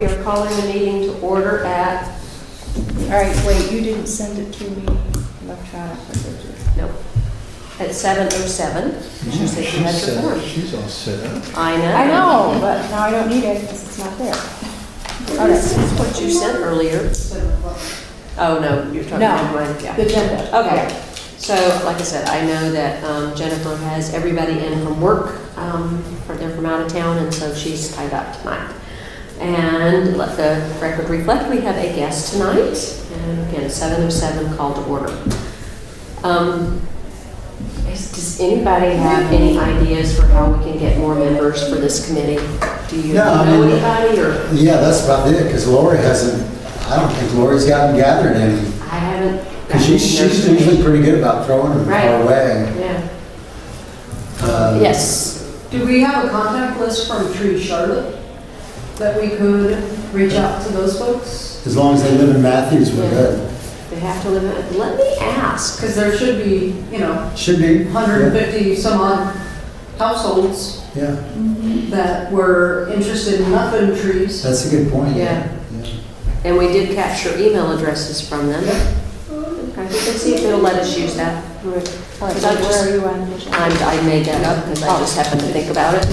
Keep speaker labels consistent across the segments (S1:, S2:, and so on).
S1: We are calling the meeting to order at,
S2: All right, wait, you didn't send it to me electronically, did you?
S1: nope, at 7:07. She said she had her form.
S3: She's all set up.
S1: I know.
S2: I know, but now I don't need it because it's not there.
S1: Oh, this is what you sent earlier. Oh, no, you're talking about mine,
S2: The
S1: yeah.
S2: agenda.
S1: Okay, so like I said, I know that Jennifer has everybody in from work, they're from out of town, and so she's tied up tonight. And let the record reflect, we have a guest tonight, and again, 7:07 call to order. Does anybody have any ideas for how we can get more members for this committee? Do you know anybody, or?
S4: Yeah, that's about it, because Lori hasn't, I don't think Lori's gathered any.
S1: I haven't.
S4: Because she's usually pretty good about throwing them our way.
S1: Yeah.
S4: Yes.
S5: Do we have a contact list from Tree Charlotte that we could reach out to those folks?
S4: As long as they live in Matthews, we're good.
S1: They have to live in, let me ask.
S5: Because there should be,
S4: Should be.
S5: 150 some odd households
S4: Yeah,
S5: that were interested in muffin trees.
S4: that's a good point.
S1: Yeah. And we did capture email addresses from them. Okay, we can see if it'll let us use that.
S2: All right, so where are you on the agenda?
S1: I made that up because I just happened to think about it.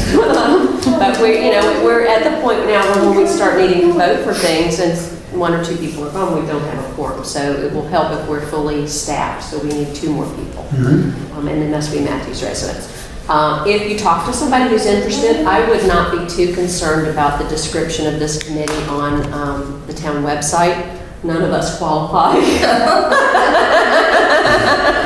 S1: But we're at the point now where when we start needing to vote for things, and one or two people are gone, we don't have a quorum. So it will help if we're fully staffed. So we need 2 more people. And it must be Matthews residents. If you talk to somebody who's interested, I would not be too concerned about the description of this committee on the town website. None of us qualify.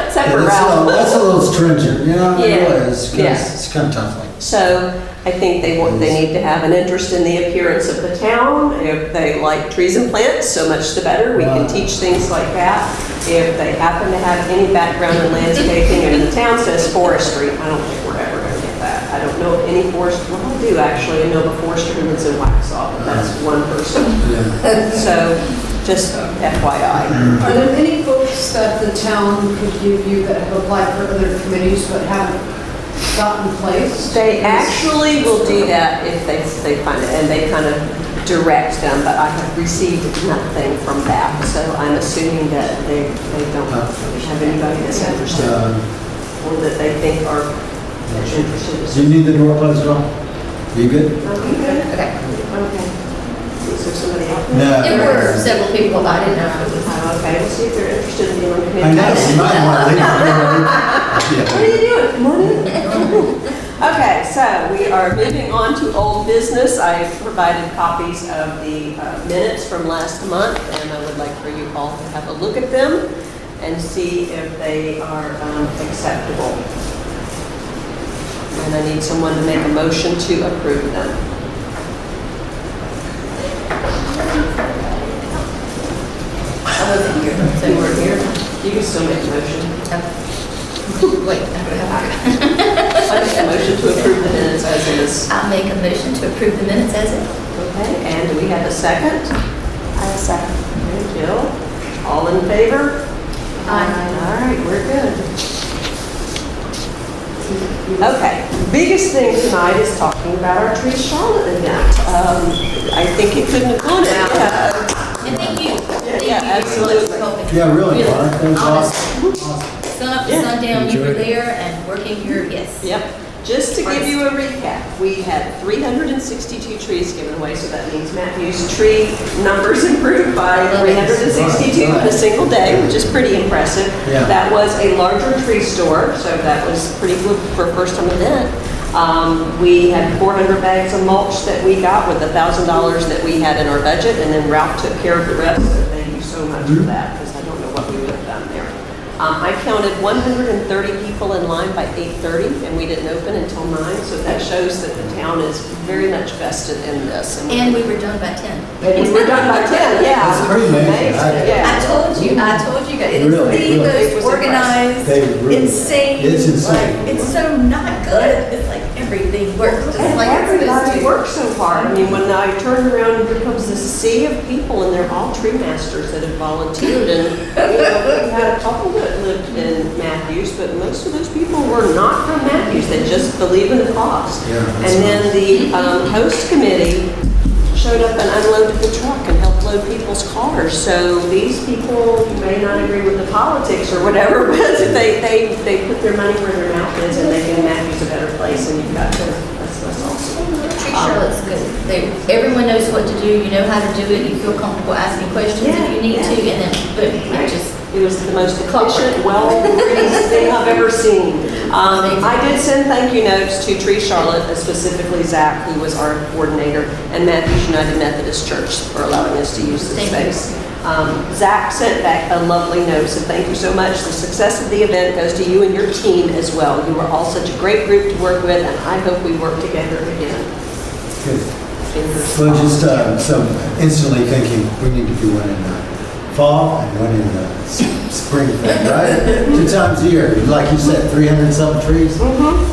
S1: Except for Ralph.
S4: That's a little stringent, it really is,
S1: Yeah.
S4: because it's kind of tough.
S1: So I think they need to have an interest in the appearance of the town. If they like trees and plants, so much the better. We can teach things like that. If they happen to have any background in landscaping, and the town says forestry, I don't think we're ever going to get that. I don't know any forest, well, I do actually. I know the forester who lives in Waxhaw, but that's one person. So just FYI.
S5: Are there any folks that the town could give you that have applied for other committees but haven't gotten placed?
S1: They actually will do that if they find it, and they kind of direct them, but I have received nothing from that. So I'm assuming that they don't have anybody that's interested, or that they think are interested.
S4: Do you need the door closed, Ron? You good?
S1: Oh, you good? Okay. Is there somebody else?
S4: No.
S6: There were several people, but I didn't know if it was.
S1: Okay, we'll see if they're interested in being on committee.
S4: I know, you might want to leave.
S1: What are you doing? Come on in. Okay, so we are moving on to old business. I provided copies of the minutes from last month, and I would like for you all to have a look at them and see if they are acceptable. And I need someone to make a motion to approve them.
S6: I wasn't here, so
S1: You weren't here? You can still make a motion.
S6: wait.
S1: I make a motion to approve the minutes as is.
S6: I'll make a motion to approve the minutes as is.
S1: Okay, and do we have a second?
S2: I second.
S1: Okay, Jill, all in favor?
S6: Aye.
S1: All right, we're good. Okay, biggest thing tonight is talking about our Tree Charlotte event. I think it couldn't have gone out.
S6: And thank you. Thank
S1: Yeah,
S6: you
S1: absolutely.
S6: for helping.
S4: Yeah, really, Mark, that was
S6: Honestly.
S4: awesome.
S6: Sun up to
S1: Yeah.
S6: sundown, you were
S4: Enjoyed it.
S6: there and working your, yes.
S1: Yep, just to give you a recap, we had 362 trees given away, so that means Matthew's tree numbers improved by 362 in a single day, which is pretty impressive.
S4: Yeah.
S1: That was a larger tree store, so that was pretty good for a first-time event. We had 400 bags of mulch that we got with $1,000 that we had in our budget, and then Ralph took care of the rest, so thank you so much for that, because I don't know what we would have done there. I counted 130 people in line by 8:30, and we didn't open until 9, so that shows that the town is very much vested in this.
S6: And we were done by 10.
S1: And we were done by 10, yeah.
S4: That's pretty amazing.
S1: Yeah.
S6: I told you guys, it is
S4: Really,
S1: really. It was
S6: the organized,
S4: They really-
S6: insane.
S4: It's insane.
S6: Like, it's so not good. It's like everything works just
S1: And
S6: like it's supposed
S1: everybody
S6: to.
S1: works so hard. I mean, when I turned around and here comes this sea of people, and they're all tree masters that have volunteered. And we had a couple that lived in Matthews, but most of those people were not from Matthews. They just believe in the cause.
S4: Yeah, that's
S1: And then the host committee showed up and unloaded the truck and helped load people's cars. So these people may not agree with the politics or whatever, but they put their money where their mouth is and they think Matthew's a better place, and you've got to, that's awesome.
S6: Tree Charlotte's good. Everyone knows what to do, you know how to do it, you feel comfortable asking questions if you need to, and then boom, it just.
S1: It was the most efficient, well-organized thing I've ever seen. I did send thank you notes to Tree Charlotte, specifically Zach, who was our coordinator, and Matthew's United Methodist Church for allowing us to use this space. Zach sent back a lovely note, so thank you so much. The success of the event goes to you and your team as well. You were all such a great group to work with, and I hope we work together again.
S4: Good. Well, just so instantly thinking, we need to do one in the fall and one in the spring, right? 2 times a year. Like you said, 300 something trees.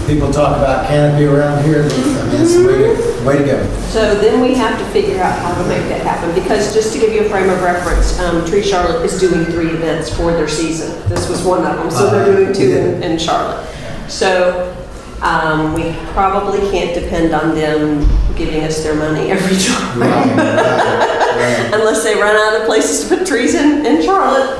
S4: People talk about canopy around here. I mean, it's the way to go.
S1: So then we have to figure out how to make that happen, because just to give you a frame of reference, Tree Charlotte is doing 3 events for their season. This was one of them, so they're doing 2 in Charlotte. So we probably can't depend on them giving us their money every time.
S4: Right.
S1: Unless they run out of places to put trees in Charlotte.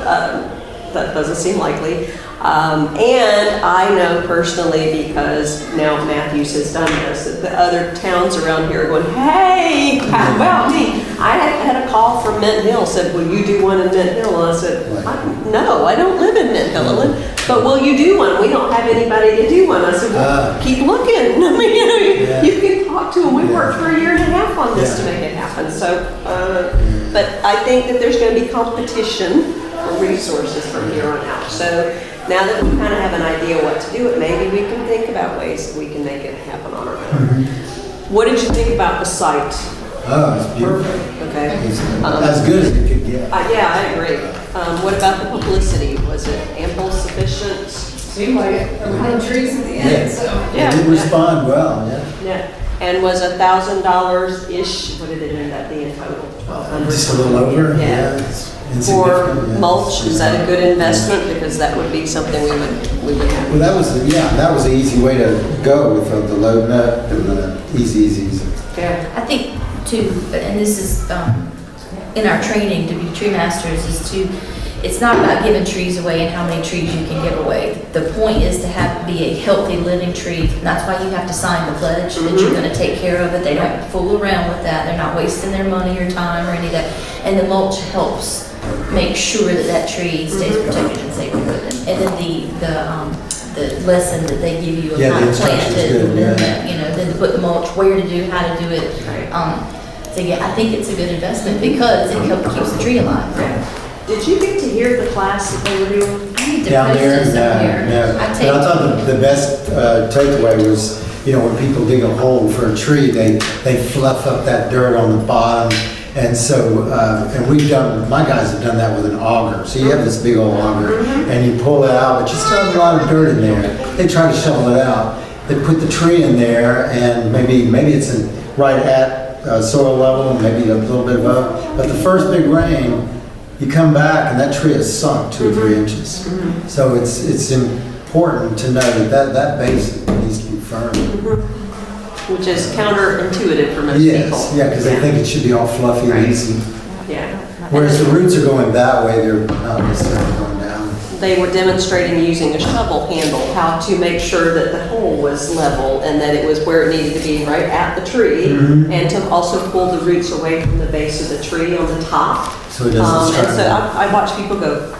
S1: That doesn't seem likely. And I know personally, because now Matthews has done this, that the other towns around here are going, hey, how about me? I had a call from Mint Hill, said, will you do one in Mint Hill? And I said, no, I don't live in Mint Hill, but will you do one? We don't have anybody to do one. I said, well, keep looking. I mean, you can talk to them. We worked for 1.5 years on this to make it happen. So, but I think that there's going to be competition for resources from here on out. So now that we kind of have an idea what to do, maybe we can think about ways that we can make it happen on our own. What did you think about the site?
S4: Oh, it's beautiful.
S1: Perfect. Okay.
S4: As good as it could get.
S1: Yeah, I agree. What about the publicity? Was it ample, sufficient?
S5: Seemed like it. There were no trees at the end, so.
S4: It did respond well,
S1: Yeah. And was $1,000-ish, what did it end up being total? $1,200?
S4: Just a little over,
S1: It's
S4: insignificant,
S1: for mulch, is that a good investment? Because that would be something we would have.
S4: Well, that was an easy way to go with the load nut and the easy.
S1: Yeah.
S6: I think too, and this is in our training to be tree masters, is to, it's not about giving trees away and how many trees you can give away. The point is to be a healthy living tree. And that's why you have to sign the pledge that you're going to take care of it. They don't fool around with that. They're not wasting their money or time or any of that. And the mulch helps make sure that that tree stays protected and safe. And then the lesson that they give you of how to plant it, and then, then to put the mulch, where to do, how to do it. So yeah, I think it's a good investment because it keeps the tree alive.
S1: Did you get to hear the class that they were doing?
S6: I need to
S4: Down
S6: post
S4: there,
S6: this up here.
S4: no. But I thought the best takeaway was, when people dig a hole for a tree, they fluff up that dirt on the bottom. And so, and my guys have done that with an auger. So you have this big old auger and you pull it out, but you still have a lot of dirt in there. They try to shovel it out. They put the tree in there and maybe it's right at soil level, maybe a little bit above. But the first big rain, you come back and that tree is sunk 2 or 3 inches. So it's important to know that base needs to be firm.
S1: Which is counterintuitive for most people.
S4: Yeah, because they think it should be all fluffy and easy.
S1: Yeah.
S4: Whereas the roots are going that way, they're not necessarily going down.
S1: They were demonstrating using a shovel handle how to make sure that the hole was level and that it was where it needed to be, right at the tree, and to also pull the roots away from the base of the tree on the top.
S4: So it doesn't start.
S1: And so I watched people go,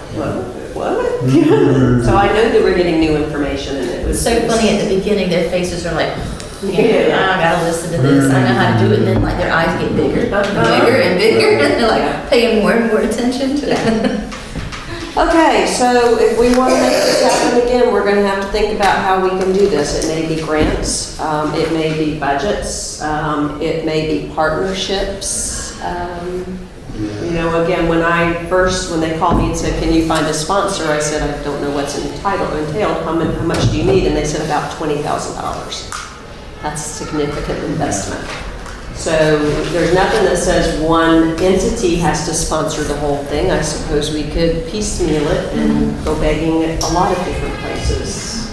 S1: what? So I know that we're getting new information, and it was
S6: So funny at the beginning, their faces are like, I gotta listen to this, I know how to do it, and then like their eyes get bigger, bigger and bigger, and they're like paying more and more attention to that.
S1: Okay, so if we want to make this happen again, we're going to have to think about how we can do this. It may be grants, it may be budgets, it may be partnerships. Again, when they called me and said, can you find a sponsor? I said, I don't know what's entailed. How much do you need? And they said about $20,000. That's a significant investment. So there's nothing that says one entity has to sponsor the whole thing. I suppose we could piecemeal it and go begging at a lot of different places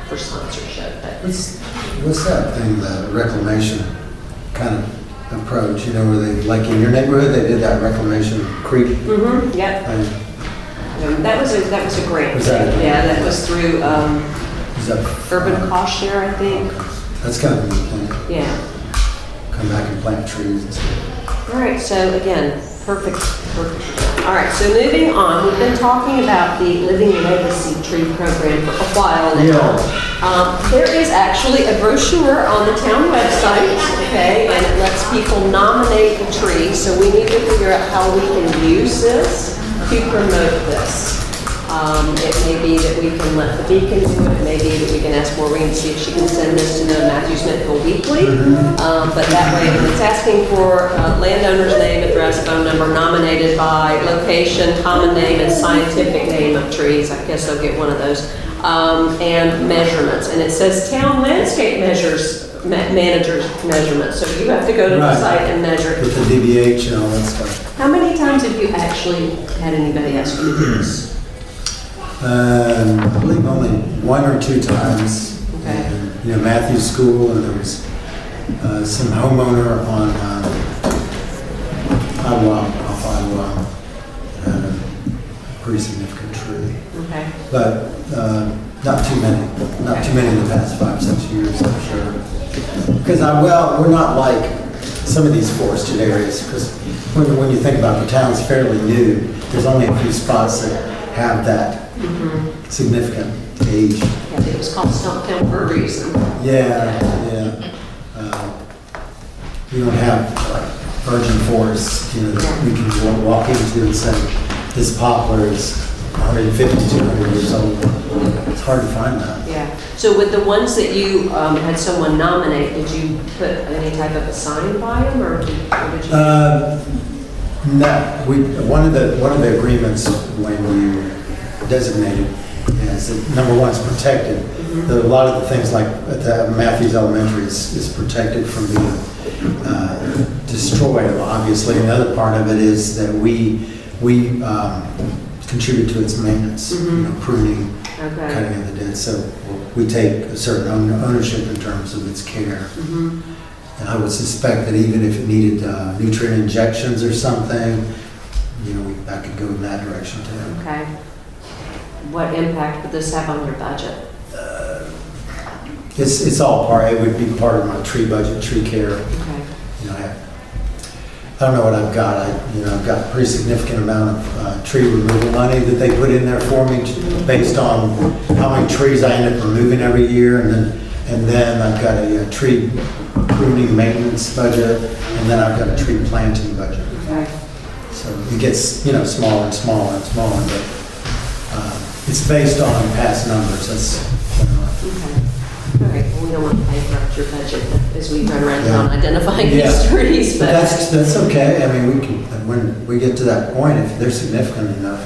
S1: for sponsorship. But
S4: What's that thing, the reclamation kind of approach, you know, where they, like in your neighborhood, they did that reclamation creek
S1: Mm-hmm, yep.
S4: thing.
S1: That was a grant.
S4: Was that a grant?
S1: Yeah, that was through
S4: Is that?
S1: Urban Cost Share, I think.
S4: That's kind of a neat thing.
S1: Yeah.
S4: Come back and plant trees and stuff.
S1: All right, so again, perfect. All right, so moving on, we've been talking about the Living Legacy Tree Program for a while now. There is actually a brochure on the town website, okay, and it lets people nominate a tree, so we need to figure out how we can use this to promote this. It may be that we can let the Beacon do it, it may be that we can ask Maureen to see if she can send this to the Matthews Smithville Weekly. But that way, when it's asking for landowner's name, address, phone number, nominated by, location, common name, and scientific name of trees, I guess they'll get one of those, and measurements. And it says town landscape manager's measurements, so you have to go to the
S4: Right.
S1: site and measure
S4: With
S1: it.
S4: the DBH and all that stuff.
S1: How many times have you actually had anybody ask you to do this?
S4: I believe only 1 or 2 times.
S1: Okay.
S4: And, you know, Matthews School, and there was some homeowner on off Iowa, had a pretty significant tree.
S1: Okay.
S4: But not too many. Not too many in the past 5, 6 years, I'm sure. Because we're not like some of these forested areas, because when you think about the town's fairly new, there's only a few spots that have that significant age.
S1: Yeah, it was called Stumptown for a reason.
S4: Yeah. You don't have like virgin forests, you know, that we can walk into and say, this poplar is 150, 200 years old. It's hard to find that.
S1: Yeah. So with the ones that you had someone nominate, did you put any type of a sign by them, or did you?
S4: No, one of the agreements when you designated is that number one is protected. A lot of the things like at the Matthews Elementary is protected from being destroyed, obviously. Another part of it is that we contribute to its maintenance, you know, pruning, cutting of the dead. So we take a certain ownership in terms of its care. And I would suspect that even if it needed nutrient injections or something, you know, that could go in that direction too.
S1: Okay. What impact would this have on your budget?
S4: It's all part, it would be part of my tree budget, tree care.
S1: Okay.
S4: You know, I don't know what I've got. I've got a pretty significant amount of tree removal money that they put in there for me based on how many trees I end up removing every year. And then I've got a tree pruning maintenance budget, and then I've got a tree planting budget.
S1: Okay.
S4: So it gets, you know, smaller and smaller and smaller, but it's based on past numbers. That's
S1: Okay. All right, well, we don't want to bankrupt your budget as we run around
S4: Yeah.
S1: town identifying
S4: Yeah.
S1: these trees,
S4: But
S1: but.
S4: that's okay. I mean, when we get to that point, if they're significant enough,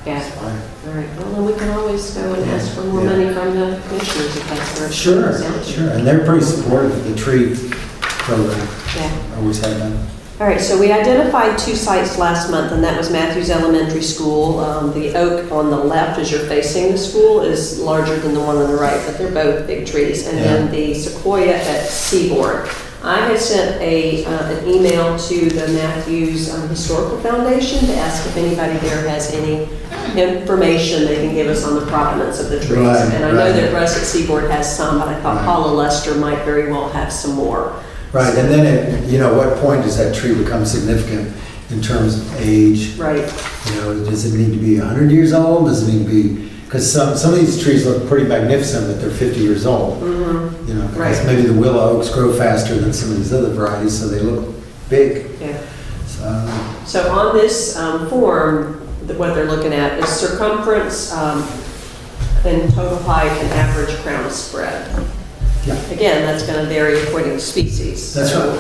S1: Yeah.
S4: it's fine.
S1: All right, well, then we can always go and ask for more
S4: Yeah.
S1: money from the commissioners if that's where. it
S4: Sure,
S1: sounds.
S4: sure. And they're pretty supportive of the tree program.
S1: Yeah.
S4: Always have been.
S1: All right, so we identified 2 sites last month, and that was Matthews Elementary School. The oak on the left, as you're facing the school, is larger than the one on the right, but they're both big trees. And then the sequoia at Seaboard. I had sent an email to the Matthews Historical Foundation to ask if anybody there has any information they can give us on the provenance of the trees.
S4: Right,
S1: And I know
S4: right.
S1: that Russ at Seaboard has some, but I thought
S4: Right.
S1: Paula Lester might very well have some more.
S4: Right, and then at what point does that tree become significant in terms of age?
S1: Right.
S4: You know, does it need to be 100 years old? Does it need to be, because some of these trees look pretty magnificent, but they're 50 years old. You know, because
S1: Right.
S4: maybe the willow oaks grow faster than some of these other varieties, so they look big.
S1: Yeah.
S4: So,
S1: So on this form, what they're looking at is circumference and total height and average crown spread.
S4: yeah,
S1: Again, that's going to vary according to species.
S4: that's
S1: So-
S4: right.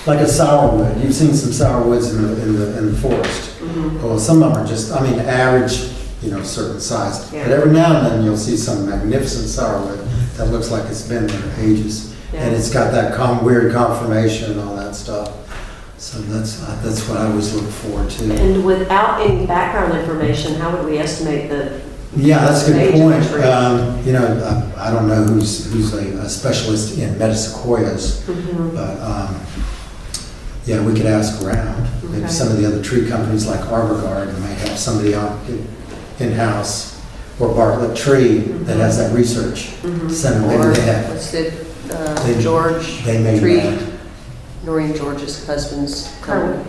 S4: Like a sourwood, you've seen some sourwoods in the forest. Well, some of them are just, I mean, average, you know, certain size.
S1: Yeah.
S4: But every now and then you'll see some magnificent sourwood that looks like it's been there ages. And
S1: Yeah.
S4: it's got that weird conformation and all that stuff. So that's what I always look forward to.
S1: And without any background information, how would we estimate the?
S4: Yeah, that's a good
S1: Age of
S4: point.
S1: the tree.
S4: You know, I don't know who's a specialist in metasequoias, but yeah, we could ask around. Maybe
S1: Okay.
S4: some of the other tree companies like Arbor might have somebody in-house, or Bartlett Tree that has that research center.
S1: Or
S4: Maybe they have.
S1: what's it,
S4: They-
S1: George
S4: They may
S1: Tree,
S4: know.
S1: Noreen George's husband's.
S2: Hartwood.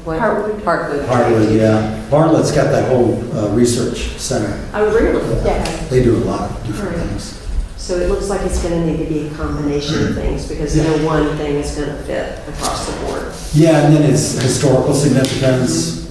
S1: What?
S2: Hartwood.
S1: Hartwood.
S4: Bartlett, yeah. Bartlett's got that whole research center.
S1: Oh, really?
S2: Yeah.
S4: They do a lot of different things.
S1: So it looks like it's gonna need to be a combination of things, because no one thing is gonna fit across the board.
S4: Yeah, and then its historical significance.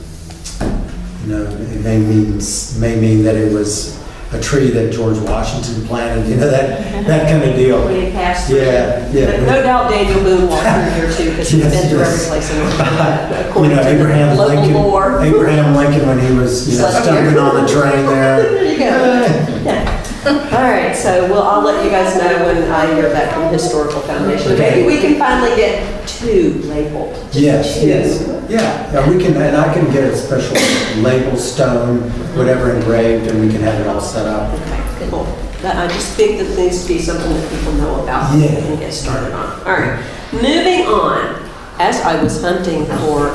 S4: You know, it may mean that it was a tree that George Washington planted, you know, that kind of deal.
S1: When he passed through.
S4: Yeah, yeah.
S1: But no doubt Daniel Boone walked through here too, because he's been through every place in North Carolina,
S4: You
S1: according
S4: know,
S1: to
S4: Abraham
S1: the local
S4: Lincoln,
S1: lore.
S4: Abraham Lincoln when he was, you know,
S1: Slept
S4: stumbling
S1: here.
S4: on the train there.
S1: There you go. Yeah. All right, so I'll let you guys know when I hear back from Historical Foundation. Maybe we can finally get two labeled. Just
S4: Yes,
S1: two.
S4: yes. Yeah, we can, and I can get a special label, stone, whatever engraved, and we can have it all set up.
S1: Okay, cool. I just think that needs to be something that people know about
S4: Yeah.
S1: and get started on. All right, moving on. As I was hunting for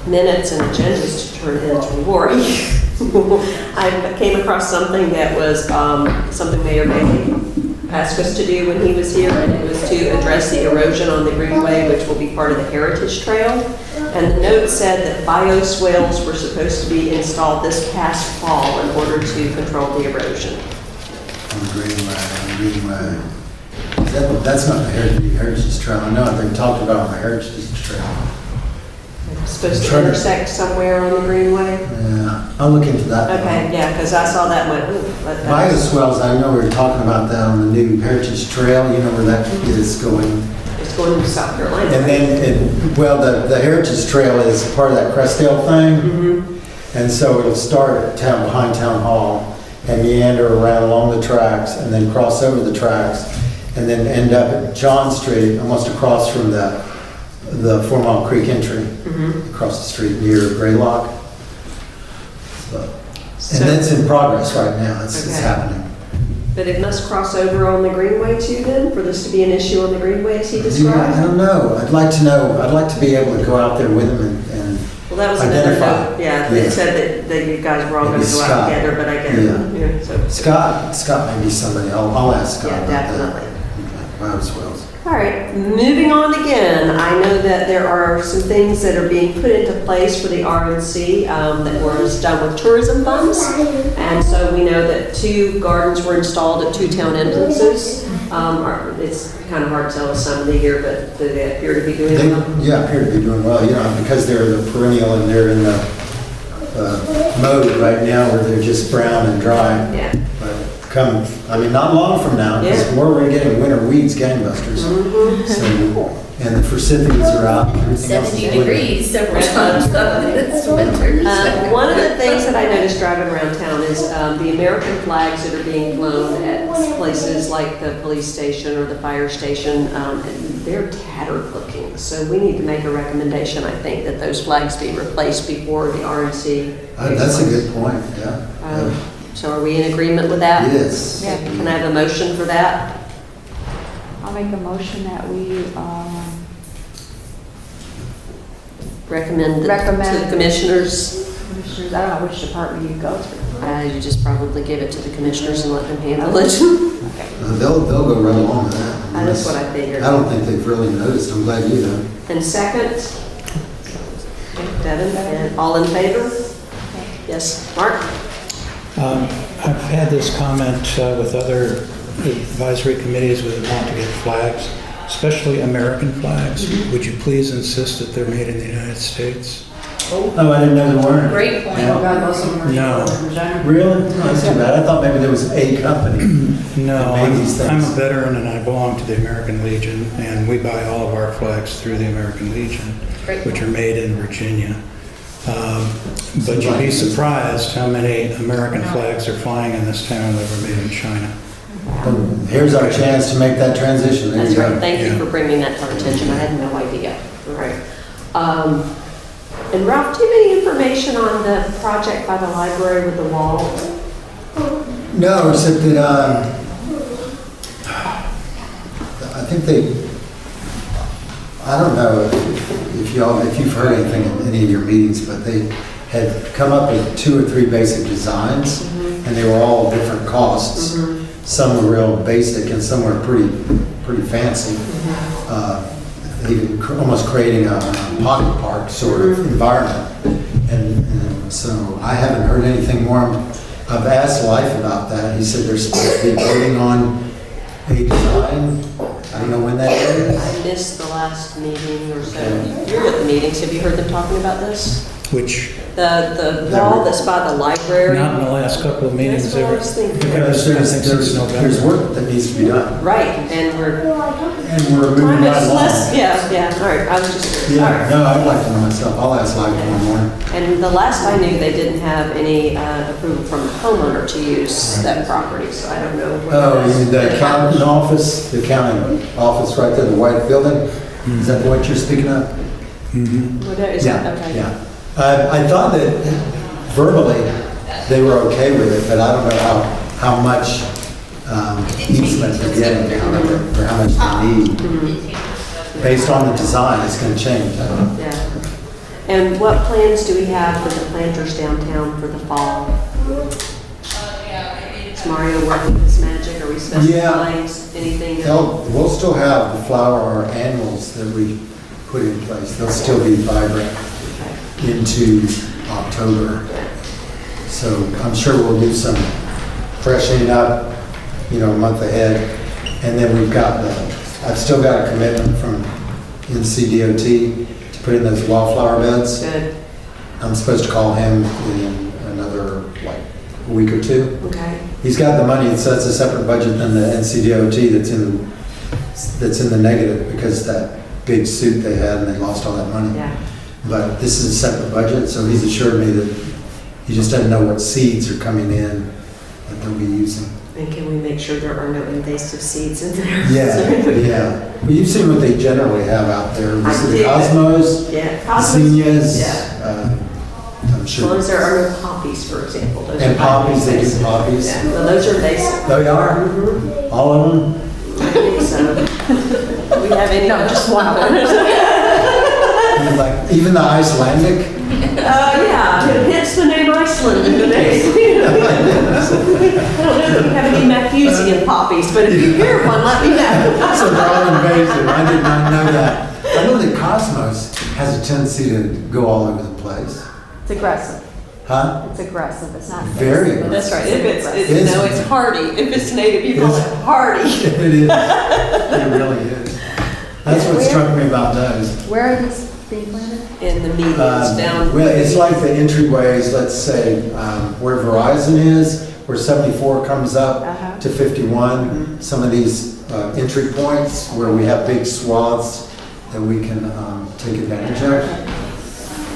S1: minutes and agendas to turn into Lori, I came across something that was something Mayor Bailey asked us to do when he was here, and it was to address the erosion on the Greenway, which will be part of the Heritage Trail. And the note said that bioswales were supposed to be installed this past fall in order to control the erosion.
S4: On the Greenway. That's not the Heritage Trail. I know I've been talked about on the Heritage Trail.
S1: It's supposed to intersect somewhere on the Greenway.
S4: Yeah, I'll look into that.
S1: Okay, yeah, because I saw that one. Ooh,
S4: Bioswales, I know we were talking about that on the new Heritage Trail, you know where that is going.
S1: It's going to South Carolina.
S4: And then, the Heritage Trail is part of that Crestdale thing. And so it'll start at behind Town Hall and meander around along the tracks and then cross over the tracks and then end up at John Street, almost across from the 4 Mile Creek entry, across the street near Graylock. And that's in progress right now. It's
S1: Okay.
S4: happening.
S1: But it must cross over on the Greenway too then, for this to be an issue on the Greenway as he
S4: Yeah, I
S1: described?
S4: don't know. I'd like to know. I'd like to be able to go out there with him and
S1: Well, that was another
S4: identify.
S1: note, yeah,
S4: Yeah.
S1: it said that you guys were all going
S4: Maybe
S1: to go out
S4: Scott.
S1: together, but I guess,
S4: Yeah.
S1: so.
S4: Scott may be somebody. I'll ask Scott
S1: Yeah,
S4: about that.
S1: definitely.
S4: Okay, Bioswales.
S1: All right, moving on again, I know that there are some things that are being put into place for the RNC that was done with tourism funds. And so we know that 2 gardens were installed at 2 town entrances. It's kind of hard to tell this time of the year, but do they appear to be doing
S4: They,
S1: well?
S4: yeah, appear to be doing well, you know, because they're the perennial and they're in the mode right now where they're just brown and dry.
S1: Yeah.
S4: But not long from now, because
S1: Yeah.
S4: we're getting winter weeds gangbusters. So, and the forsythians are out. and everything else is
S6: 70
S4: winter.
S6: degrees several times this winter.
S1: One of the things that I noticed driving around town is the American flags that are being flown at places like the police station or the fire station, and they're tattered looking. So we need to make a recommendation, I think, that those flags be replaced before the RNC.
S4: That's a good point, yeah.
S1: So are we in agreement with that?
S4: Yes.
S2: Yeah.
S1: Can I have a motion for that?
S2: I'll make a motion that we,
S1: Recommend to the
S2: Recommend.
S1: commissioners?
S2: commissioners, I don't know which department you go through.
S1: You just probably give it to the commissioners and let them handle it.
S2: Okay.
S4: They'll go right along with that.
S1: That's what I figured.
S4: I don't think they've really noticed. I'm glad you know.
S1: And second? Okay, Devin, and all in favor? Yes, Mark?
S3: I've had this comment with other advisory committees where they want to get flags, especially American flags. Would you please insist that they're made in the United States?
S4: Oh, I didn't know there weren't.
S6: Great point.
S5: Oh, God, most of them are.
S3: No.
S4: Really? No, that's too bad. I thought maybe there was a company.
S3: No,
S4: that made these
S3: I'm
S4: things.
S3: a veteran and I belong to the American Legion, and we buy all of our flags through the American Legion,
S6: Great
S3: which are made in Virginia. But you'd
S4: Right.
S3: be surprised how many American flags are flying in this town that were made in China.
S4: Here's our chance to make that transition. There
S1: That's
S4: you
S1: right,
S4: go.
S1: thank you
S3: Yeah.
S1: for bringing that to our attention, I had no idea. All right. And Ralph, do you have any information on the project by the library with the wall?
S4: No, except that, I think I don't know. if you've heard anything in any of your meetings, but they had come up with 2 or 3 basic designs, and they were all different costs. Some were real basic, and some were pretty fancy. Even almost creating a pocket park sort of environment. And so I haven't heard anything more. I've asked Life about that. He said they're supposed to be voting on a design. I don't know when that is.
S1: I missed the last meeting or so. You were at the meetings. Have you heard them talking about this?
S3: Which,
S1: The wall that's by the library?
S3: not in the last couple of meetings,
S1: That's what I was thinking.
S3: because I think since November.
S4: There's work that needs to be done.
S1: Right, and we're
S4: Moving right along.
S1: Yeah, all right, I was just, all
S4: Yeah,
S1: right.
S4: no, I'd like to know myself. I'll ask Life tomorrow morning.
S1: And the last I knew, they didn't have any approval from the homeowner to use that property, so I don't know.
S4: Oh, you mean the accounting office right there, the white building? Is that what you're speaking of?
S1: What is that? Okay.
S4: Yeah. I thought that verbally they were okay with it, but I don't know how much easement they're getting or how much they need. Based on the design, it's going to change. I don't know.
S1: Yeah. And what plans do we have for the planters downtown for the fall? Is Mario working his magic? Are we specifying anything?
S4: We'll still have the flower annuals that we put in place. They'll still be vibrant into October. So I'm sure we'll do some freshening up, a month ahead. And then I've still got a commitment from NCDOT to put in those wildflower beds.
S1: Good.
S4: I'm supposed to call him in another, a week or 2.
S1: Okay.
S4: He's got the money, so that's a separate budget than the NCDOT that's in the negative because that big suit they had and they lost all that money.
S1: Yeah.
S4: But this is a separate budget, so he's assured me that he just doesn't know what seeds are coming in that they'll be using.
S1: And can we make sure there are no invasive seeds in there?
S4: Yeah. Well, you've seen what they generally have out there.
S1: I
S4: The
S1: did.
S4: cosmos,
S1: Yeah. Cosmos.
S4: zinnias,
S1: Yeah.
S4: I'm
S1: As long
S4: sure.
S1: as there are no poppies, for example. Those
S4: And
S1: are
S4: poppies, they do
S1: invasive.
S4: poppies.
S1: Yeah, well, those are invasive.
S4: They are?
S1: Mhm.
S4: All of them?
S1: I think so. Do we have any?
S2: No, just one.
S4: Like, even the Icelandic?
S1: Yeah, hence the name Iceland in the name. I don't know if we have any Malthusian poppies, but if you hear one, let me know.
S4: So they're all invasive. I did not know that. I know that cosmos has a tendency to go all over the place.
S2: It's aggressive.
S4: Huh?
S2: It's aggressive. It's not.
S4: Very
S2: invasive.
S1: That's right, if it's,
S4: It's-
S1: no, it's hardy. If it's native, you call
S4: It's-
S1: it hardy.
S4: It is. It really is. That's what struck me about those.
S2: Where are these being planted?
S1: In the medians down.
S4: Well, it's like the entryways, let's say, where Verizon is, where 74 comes up
S2: Uh-huh.
S4: to 51. Some of these entry points where we have big swaths that we can take advantage of.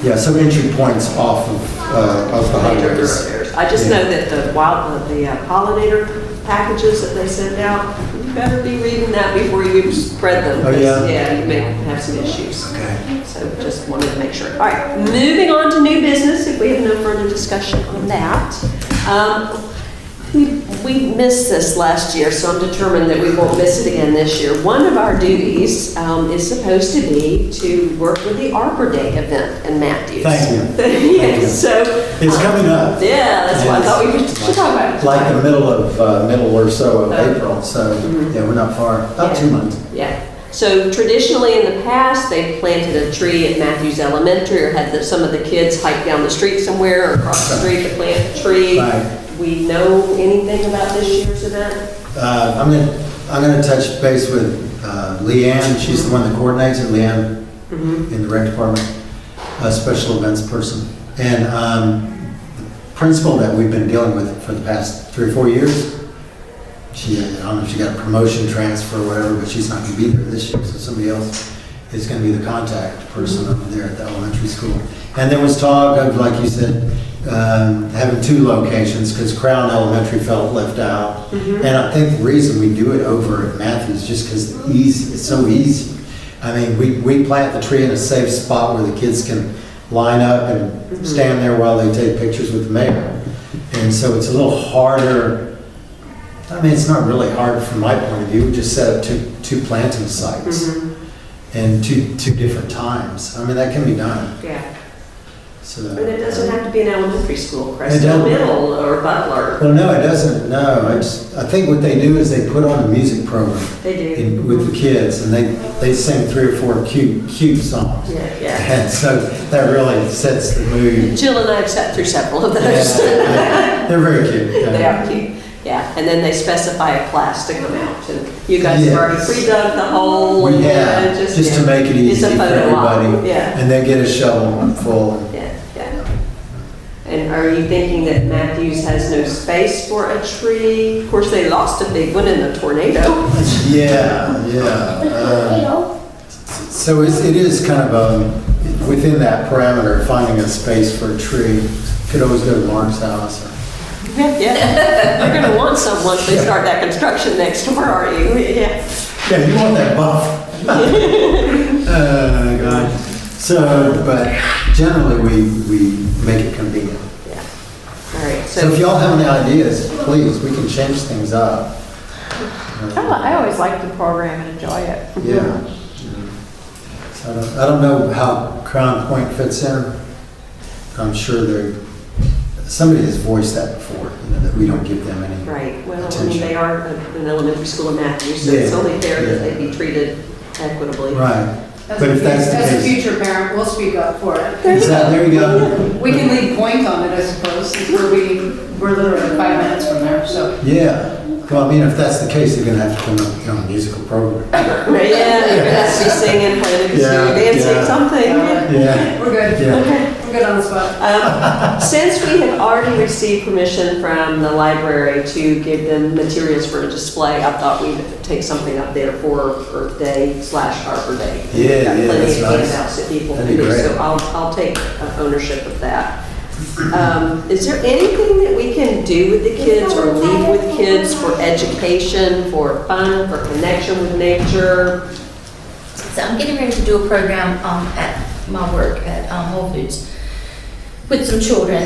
S4: Yeah, some entry points off of the highways.
S1: I just know that the pollinator packages that they send out, you better be reading that before you spread them.
S4: Oh, yeah?
S1: Yeah, you may have some issues.
S4: Okay.
S1: So just wanted to make sure. All right, moving on to new business, if we have no further discussion on that. We missed this last year, so I'm determined that we won't miss it again this year. One of our duties is supposed to be to work with the Arbor Day event in Matthews.
S4: Thank you.
S1: Yes, so.
S4: It's coming up.
S1: Yeah, that's why I thought we should talk about it.
S4: Like the middle or so of April, so yeah, we're not far, about 2 months.
S1: Yeah. So traditionally in the past, they planted a tree at Matthews Elementary or had some of the kids hike down the street somewhere or across the street to plant a tree.
S4: Right.
S1: We know anything about this year's event?
S4: I'm gonna touch base with Leanne, she's the one that coordinates it, Leanne in the rec department, a special events person. And the principal that we've been dealing with for the past 3 or 4 years, I don't know if she got a promotion transfer or whatever, but she's not gonna be there this year, so somebody else is gonna be the contact person over there at the elementary school. And there was talk of, like you said, having 2 locations, because Crown Elementary felt left out. And I think the reason we do it over at Matthews, just because it's so easy. I mean, we plant the tree in a safe spot where the kids can line up and stand there while they take pictures with the mayor. And so it's a little harder. I mean, it's not really hard from my point of view. We just set up two planting sites. and two different times. I mean, that can be done.
S1: Yeah.
S4: So,
S1: But it doesn't have to be an elementary school,
S4: It
S1: Crestone
S4: doesn't.
S1: Middle or Butler.
S4: well, no, it doesn't. No, I think what they do is they put on a music program
S1: They do.
S4: with the kids, and they sing 3 or 4 cute songs.
S1: Yeah, yeah.
S4: And so that really sets the mood.
S1: Jill and I have sat through several of those.
S4: Yeah. They're very cute. Yeah.
S1: They are cute. Yeah, and then they specify a class to come out, and you guys have
S4: Yes.
S1: already pre-dug the hole.
S4: We
S1: and,
S4: have, just to
S1: yeah.
S4: make it easy
S1: It's a
S4: for
S1: photo op.
S4: everybody.
S1: Yeah,
S4: And then get a shovel full.
S1: yeah, yeah. And are you thinking that Matthews has no space for a tree? Of course, they lost a big one in the tornado.
S4: Yeah. So it is kind of within that parameter, finding a space for a tree. Could always go to Mark's house.
S1: Yeah, you're gonna want some once they start that construction next door, are you? Yeah.
S4: Yeah, you want that buff. Oh, God. So, but generally, we make it convenient.
S1: Yeah. All right,
S4: So if y'all have any ideas, please, we can change things up.
S2: I always like the program and enjoy it.
S4: Yeah. So I don't know how Crown Point fits in. I'm sure somebody has voiced that before, that we don't give them any.
S1: Right, well, I mean,
S4: Attention.
S1: they are an elementary school in Matthews, so it's
S4: Yeah,
S1: only fair that
S4: yeah.
S1: they be treated equitably.
S4: Right.
S5: As
S4: But if that's the
S5: as a
S4: case,
S5: future parent, we'll speak up for it.
S4: there you go.
S5: We can leave point on it, I suppose, since we're literally 5 minutes from there, so.
S4: Yeah. Well, I mean, if that's the case, they're gonna have to come up with their own musical program.
S1: Yeah, you're gonna have to be singing, playing,
S4: Yeah,
S1: dancing,
S4: yeah.
S1: something.
S4: Yeah.
S5: We're good.
S4: Yeah.
S5: We're good on the spot.
S1: Since we had already received permission from the library to give them materials for a display, I thought we'd take something up there for Earth Day / Arbor Day.
S4: Yeah,
S1: We've got
S4: yeah,
S1: plenty
S4: that's
S1: of
S4: nice.
S1: handouts that people can
S4: That'd be
S1: do,
S4: great.
S1: so I'll take ownership of that. Is there anything that we can do with the kids or leave with kids for education, for fun, for connection with nature?
S6: So I'm getting ready to do a program at my work at Whole Foods with some children,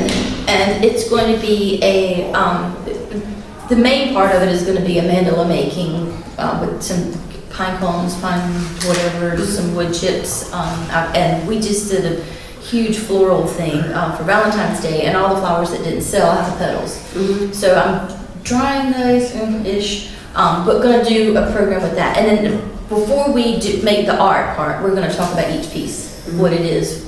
S6: and it's going to be the main part of it is going to be a mandala making with some pine cones, pine whatever, some wood chips, and we just did a huge floral thing for Valentine's Day, and all the flowers that didn't sell have the petals. So I'm drying those-ish, but going to do a program with that. And then before we make the art part, we're going to talk about each piece, what it is.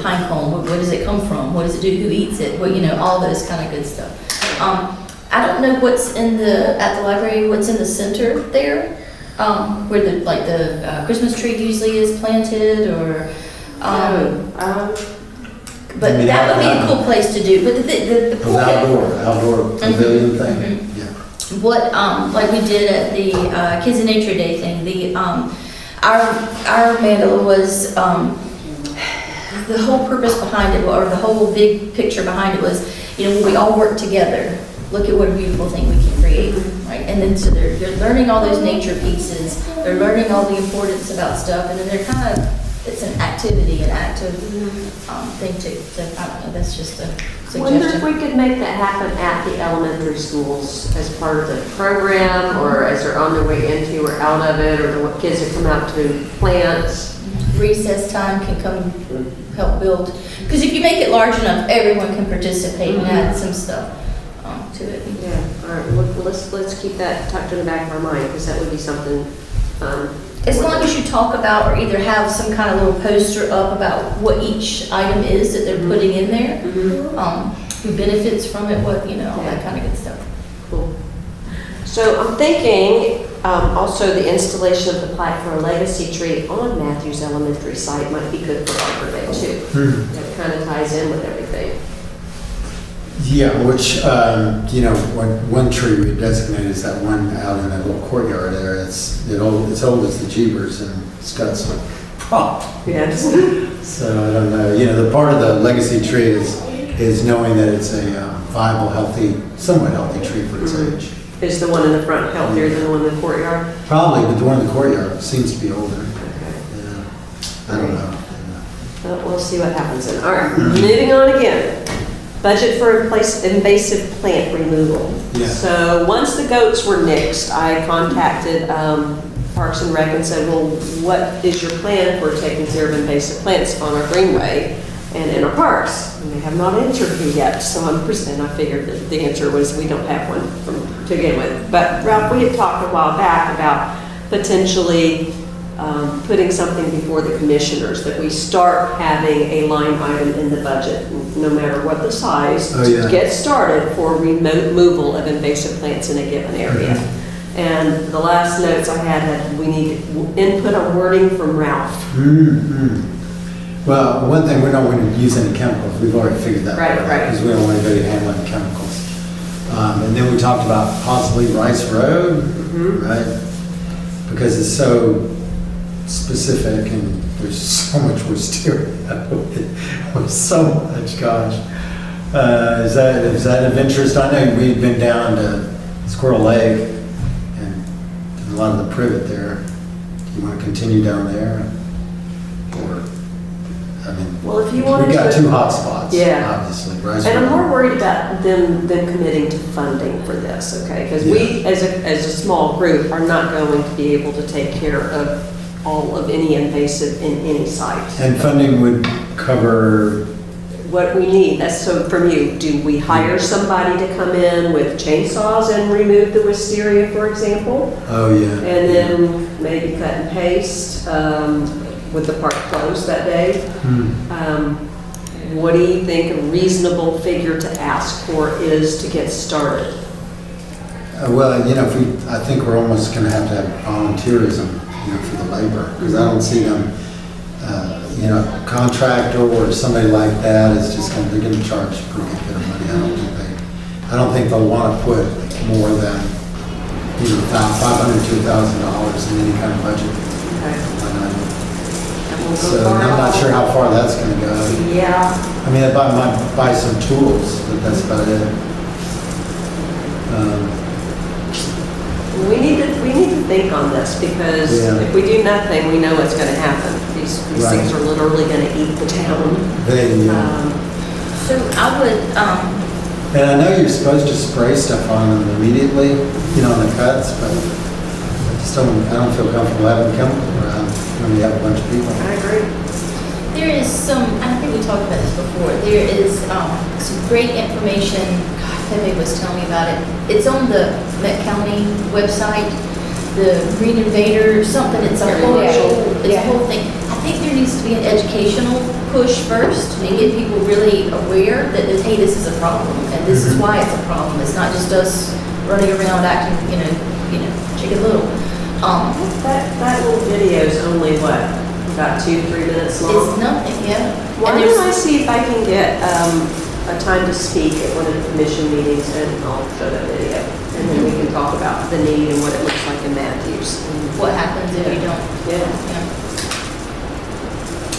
S6: Pine cone, where does it come from? What does it do? Who eats it? All those kind of good stuff. I don't know what's at the library, what's in the center there, where the Christmas tree usually is planted, or. But
S4: You mean
S6: that would be a
S4: out-
S6: cool place to do. But the
S4: An outdoor pavilion thing. Yeah.
S6: what like we did at the Kids in Nature Day thing, our mandala was the whole purpose behind it, or the whole big picture behind it was, when we all work together, look at what a beautiful thing we can create, right? And then so they're learning all those nature pieces, they're learning all the importance about stuff, and then they're kind of, it's an activity, an active thing too. So I don't know, that's just a
S1: Wonder if
S6: suggestion.
S1: we could make that happen at the elementary schools as part of the program, or as they're on their way into or out of it, or the kids that come out to plant.
S6: Recess time can come help build, because if you make it large enough, everyone can participate and add some stuff to it.
S1: Yeah, all right, well, let's keep that tucked in the back of our mind, because that would be something.
S6: As long as you talk about, or either have some kind of little poster up about what each item is that they're putting in there, who benefits from it, what, all that kind of good stuff.
S1: Cool. So I'm thinking also the installation of the plaque for a legacy tree on Matthews Elementary site might be good for Arbor Day too. That kind of ties in with everything.
S4: Yeah, which, one tree we designated is that one out in that little courtyard there. It's old as the Jeepers, and it's got some prop.
S1: Yes.
S4: So I don't know, the part of the legacy tree is knowing that it's a viable, healthy, somewhat healthy tree for its age.
S1: Is the one in the front healthier than the one in the courtyard?
S4: Probably, but the one in the courtyard seems to be older.
S1: Okay.
S4: Yeah. I don't know.
S1: Well, we'll see what happens then. All right, moving on again. Budget for invasive plant removal.
S4: Yeah.
S1: So once the goats were nixed, I contacted Parks and Rec and said, well, what is your plan for taking care of invasive plants on our greenway and in our parks? And they have not answered me yet, so and I figured that the answer was we don't have one to begin with. But Ralph, we had talked a while back about potentially putting something before the commissioners, that we start having a line item in the budget, no matter what the size,
S4: Oh, yeah.
S1: to get started for removal of invasive plants in a given area. And the last notes I had we need input on wording from Ralph.
S4: Well, one thing, we don't want to use any chemicals. We've already figured that
S1: Right,
S4: out.
S1: right.
S4: Because we don't want anybody handling chemicals. And then we talked about possibly Rice Road, right? Because it's so specific and there's so much wisteria with so much, gosh. Is that of interest? I know we've been down to Squirrel Lake and a lot of the privet there. Do you want to continue down there? Or, I mean,
S1: Well, if you wanted
S4: we've got
S1: to-
S4: two hot spots,
S1: Yeah.
S4: obviously. Rice
S1: And I'm
S4: Road.
S1: more worried about them committing to funding for this, okay? Because we, as a small group, are not going to be able to take care of all of any invasive in any site.
S4: And funding would cover,
S1: What we need, that's so from you, do we hire somebody to come in with chainsaws and remove the wisteria, for example?
S4: oh, yeah.
S1: And then maybe cut and paste with the park closed that day? What do you think a reasonable figure to ask for is to get started?
S4: Well, you know, I think we're almost going to have volunteerism, you know, for the labor, because I don't see them, you know, contractor or somebody like that is just going to, they're going to charge a pretty good bit of money. I don't think they'll want to put more than, you know, $500 to $1,000 in any kind of budget.
S1: Okay. And we'll go
S4: So
S1: far
S4: I'm not
S1: out.
S4: sure how far that's going to go.
S1: Yeah.
S4: I mean, I might buy some tools, but that's about it.
S1: We need to think on this, because
S4: Yeah.
S1: if we do nothing, we know what's going to happen. These
S4: Right.
S1: things are literally going to eat the town.
S6: So I would,
S4: And I know you're supposed to spray stuff on them immediately, you know, on the cuts, but I don't feel comfortable having chemicals around when you have a bunch of people.
S1: I agree.
S6: there is some, I think we talked about this before, there is some great information, God, Pepe was telling me about it. It's on the Met County website, the Green Invader, something, it's a whole, it's a whole thing. I think there needs to be an educational push first and get people really aware that, hey, this is a problem and this is why it's a problem. It's not just us running around acting, you know, Chicken Little.
S1: That little video is only what, about 2-3 minutes long?
S6: It's nothing, yeah.
S1: Why
S6: And
S1: don't
S6: there's-
S1: I see if I can get a time to speak at one of the commission meetings, and I'll show that video. And then we can talk about the need and what it looks like in Matthews.
S6: What happens if you don't?
S1: Yeah.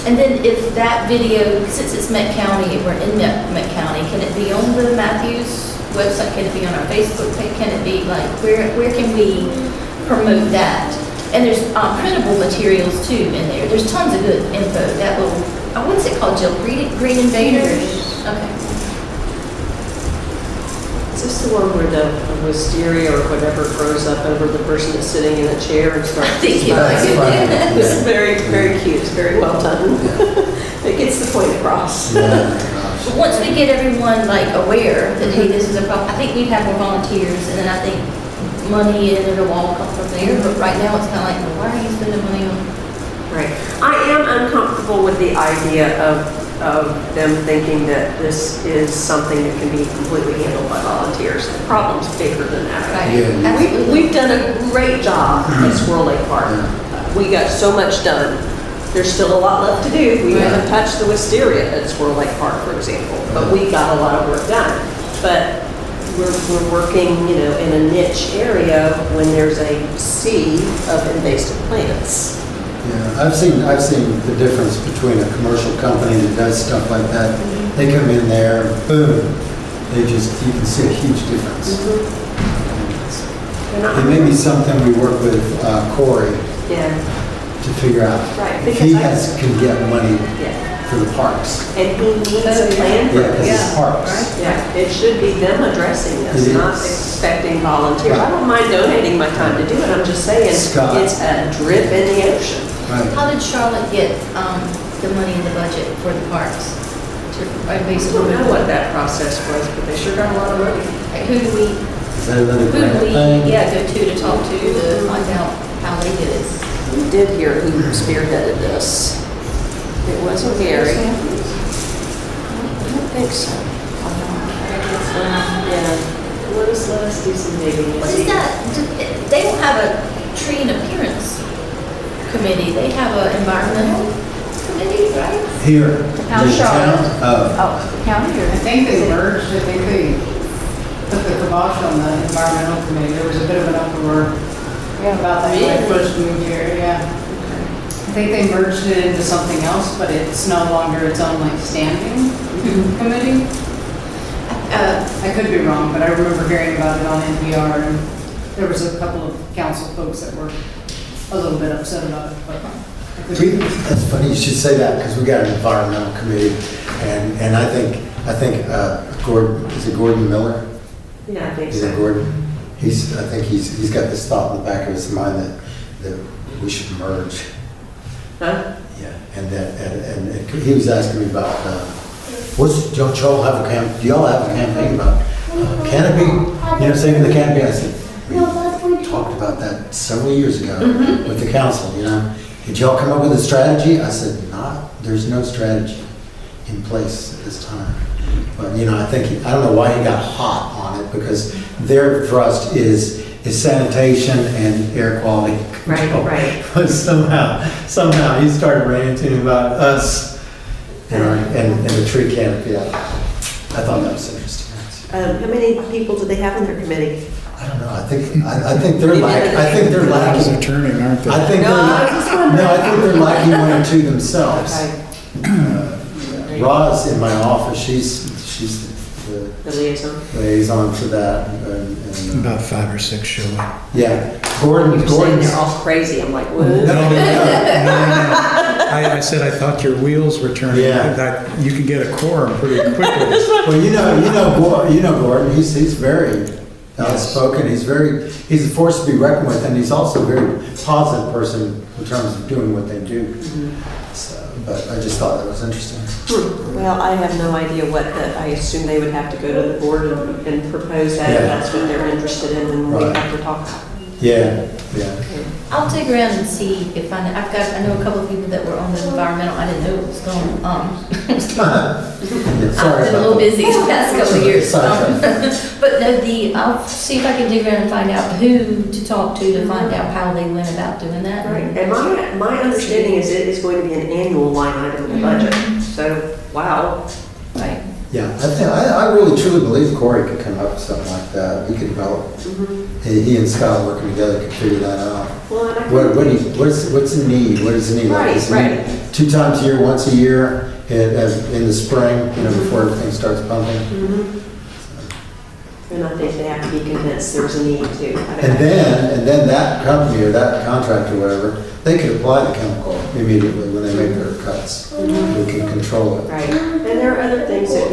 S6: And then if that video, since it's Met County, if we're in Met County, can it be on the Matthews website? Can it be on our Facebook page? Can it be like, where can we promote that? And there's printable materials too in there. There's tons of good info. That little, what's it called, Jill? Green Invaders? Okay.
S1: Is this the one where the wisteria or whatever grows up over the person that's sitting in a chair and starts?
S6: I think it
S4: That's
S6: might be.
S4: funny.
S1: It's very, very cute. It's very well done. It gets the point across.
S4: Yeah, gosh.
S6: But once we get everyone like aware that, hey, this is a problem, I think we'd have more volunteers, and then I think money and it'll all come from there. But right now, it's kind of like, well, why are you spending money on?
S1: Right. I am uncomfortable with the idea of them thinking that this is something that can be completely handled by volunteers. The problem's bigger than that.
S6: Right.
S4: Yeah.
S6: Absolutely.
S1: We've done a great job at Squirrel Lake Park. We got so much done. There's still a lot left to do. We
S6: Right.
S1: haven't touched the wisteria at Squirrel Lake Park, for example, but we got a lot of work done. But we're working, you know, in a niche area when there's a sea of invasive plants.
S4: Yeah, I've seen the difference between a commercial company that does stuff like that. They come in there, boom, you can see a huge difference.
S1: They're not-
S4: It may be something we work with Corey
S1: Yeah,
S4: to figure out.
S1: right.
S4: If he
S1: Because
S4: can get money
S1: yeah.
S4: for the parks.
S1: And he needs a plan for
S4: Yeah, because
S1: this.
S4: it's parks.
S1: Yeah, it should be them addressing this,
S4: It
S1: not
S4: is.
S1: expecting volunteers. I don't mind donating my time to do it, I'm just saying,
S4: Scott.
S1: it's a drip in the ocean.
S4: Right.
S6: How did Charlotte get the money in the budget for the parks?
S1: I don't know what that process was, but they sure got a lot of money.
S6: Who do we,
S4: Is that another
S6: who
S4: grant
S6: do we,
S4: thing?
S6: yeah, go to talk to find out how they did it?
S1: We did hear who spearheaded this. It wasn't Gary. I don't think so. Yeah, let us do some digging.
S6: What is that? They don't have a tree and appearance committee, they have an environmental committee, right?
S4: Here.
S2: How
S4: in
S2: Charlotte?
S4: town? Oh.
S2: Oh, the county or?
S5: I think they merged, I think they put the kibosh on the environmental committee. There was a bit of an uproar about that when I first moved here, yeah. I think they merged it into something else, but it's no longer its own like standing committee. I could be wrong, but I remember hearing about it on NPR, and there was a couple of council folks that were a little bit upset about it, but I could be.
S4: That's funny you should say that, because we got an environmental committee, and I think Gordon, is it Gordon Miller?
S1: Yeah, I think
S4: Is it
S1: so.
S4: Gordon? I think he's got this thought in the back of his mind that we should merge.
S1: Huh?
S4: Yeah, and he was asking me about, do y'all have a campaign about Canopy, saving the Canopy? I said, we talked about that several years ago with the council, Did y'all come up with a strategy? I said, there's no strategy in place at this time. But, I don't know why he got hot on it, because their thrust is sanitation and air quality control.
S1: Right.
S4: But somehow he started ranting about us and the tree canopy. I thought that was interesting.
S1: How many people do they have on their committee?
S4: I don't know. I think they're lacking.
S3: Eyes are turning, aren't they?
S4: I think they're lacking one or two themselves.
S1: Okay.
S4: Roz in my office, she's
S1: The liaison?
S4: the liaison for that. And,
S3: About 5 or 6 show up.
S4: yeah, Gordon.
S1: You're saying they're all crazy, I'm like, what?
S3: No. I said I thought your wheels were turning.
S4: Yeah.
S3: That you could get a quorum pretty quickly.
S4: Well, you know Gordon. He's very outspoken. He's a force to be reckoned with, and he's also a very positive person in terms of doing what they do. So, but I just thought that was interesting.
S1: Well, I have no idea I assume they would have to go to the board and propose that, if
S4: Yeah.
S1: that's what they're interested in, and we
S4: Right.
S1: have to talk.
S4: Yeah.
S6: I'll dig around and see if I know a couple of people that were on the environmental, I didn't know it was going,
S4: Yeah,
S6: I've
S4: sorry
S6: been a
S4: about
S6: little
S4: that.
S6: busy the past couple of years.
S4: Sidetrack.
S6: But no, I'll see if I can dig around and find out who to talk to find out how they went about doing that.
S1: Right, and my understanding is it is going to be an annual line item in the budget, so, wow.
S6: Right.
S4: Yeah, I really truly believe Corey could come up with something like that. We could develop. He and Scott working together could figure that out.
S1: Well, and I
S4: What's the need? What is the need?
S1: Right,
S4: Is the
S1: right.
S4: need 2 times a year, once a year, in the spring, before everything starts pumping.
S1: And I think they have to be convinced there's a need to.
S4: And then that company or that contractor or whatever, they could apply the chemical immediately when they make their cuts. We can control it.
S1: Right, and there are other things that,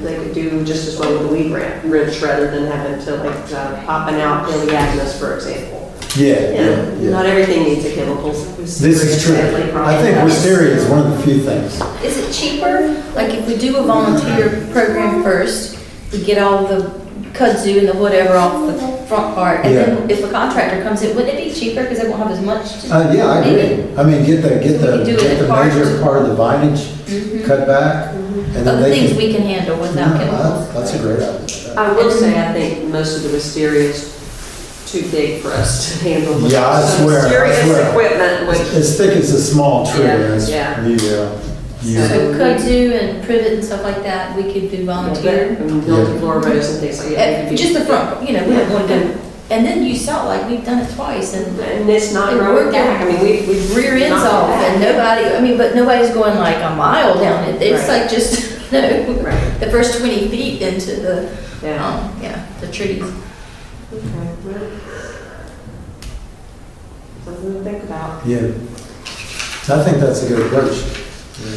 S1: they could do just as well with the weed ridge rather than having to popping out Iliagnus, for example.
S4: Yeah.
S1: Not everything needs a chemical.
S4: This is true. I think wisteria is one of the few things.
S6: Is it cheaper? Like if we do a volunteer program first, we get all the kudzu and the whatever off the front part, and then if a contractor comes in, wouldn't it be cheaper because they won't have as much to do?
S4: Yeah, I agree. I mean, get the
S6: do it in parts.
S4: major part of the vinage cut back, and then
S6: Other
S4: they
S6: things
S4: can.
S6: we can handle without chemicals.
S4: That's a great idea.
S1: I will say, I think most of the wisteria is too big for us to handle. with
S4: Yeah, I
S1: some
S4: swear, I
S1: serious
S4: swear.
S1: equipment, which,
S4: As thick as a small tree.
S1: Yeah.
S6: So kudzu and privet and stuff like that, we could do volunteer.
S1: multiflora and things like that.
S6: Just the front, we don't want to do, and then you saw, like, we've done it twice, and
S1: And it's not
S6: And
S1: growing
S6: we're
S1: back, I mean, we've
S6: rear ends
S1: knocked it
S6: off,
S1: back.
S6: and nobody, but nobody's going like a mile down it. It's
S1: Right.
S6: like just,
S1: Right.
S6: the first 20 feet into the,
S1: Yeah.
S6: the trees.
S1: Okay, well, something to think about.
S4: Yeah. I think that's a good approach. Yeah.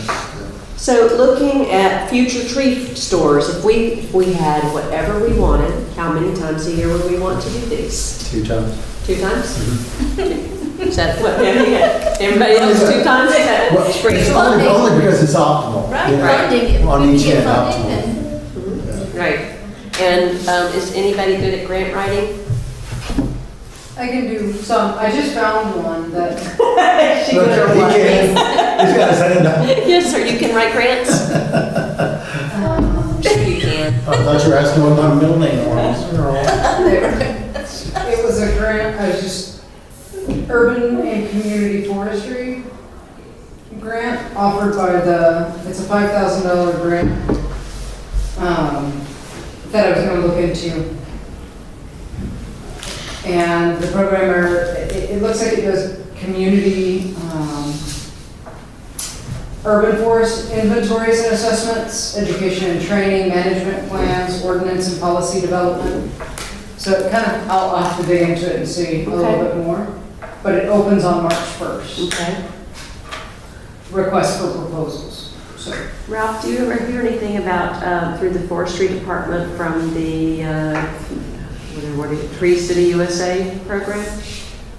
S1: So looking at future tree stores, if we had whatever we wanted, how many times a year would we want to do these?
S4: 2 times.
S1: 2 times? Is that what, yeah, everybody else 2 times?
S4: Well,
S1: Spring
S4: it's
S1: flooding.
S4: only because it's optimal.
S6: Right,
S4: you know,
S6: funding, if
S4: On
S6: we
S4: each
S6: get
S4: end,
S6: funding,
S4: optimal.
S6: then.
S1: Right. And is anybody good at grant writing?
S5: I can do some, I just found one that,
S1: She
S4: Look,
S1: would or
S4: he
S1: what?
S4: can. He's got his hand up.
S1: Yes, sir, you can write grants? Sure you can.
S4: I thought you were asking what my middle name was.
S5: it was a grant, I was just, urban and community forestry grant offered by it's a $5,000 grant that I was gonna look into. And the programmer, it looks like it does community, urban forest inventories and assessments, education and training, management plans, ordinance and policy development. So it kind of, I'll have to dig into it and see a little
S1: Okay.
S5: bit more. But it opens on March 1st.
S1: Okay.
S5: Request for proposals, so.
S1: Ralph, do you ever hear anything about, through the forestry department from the, what is it, Tree City USA program?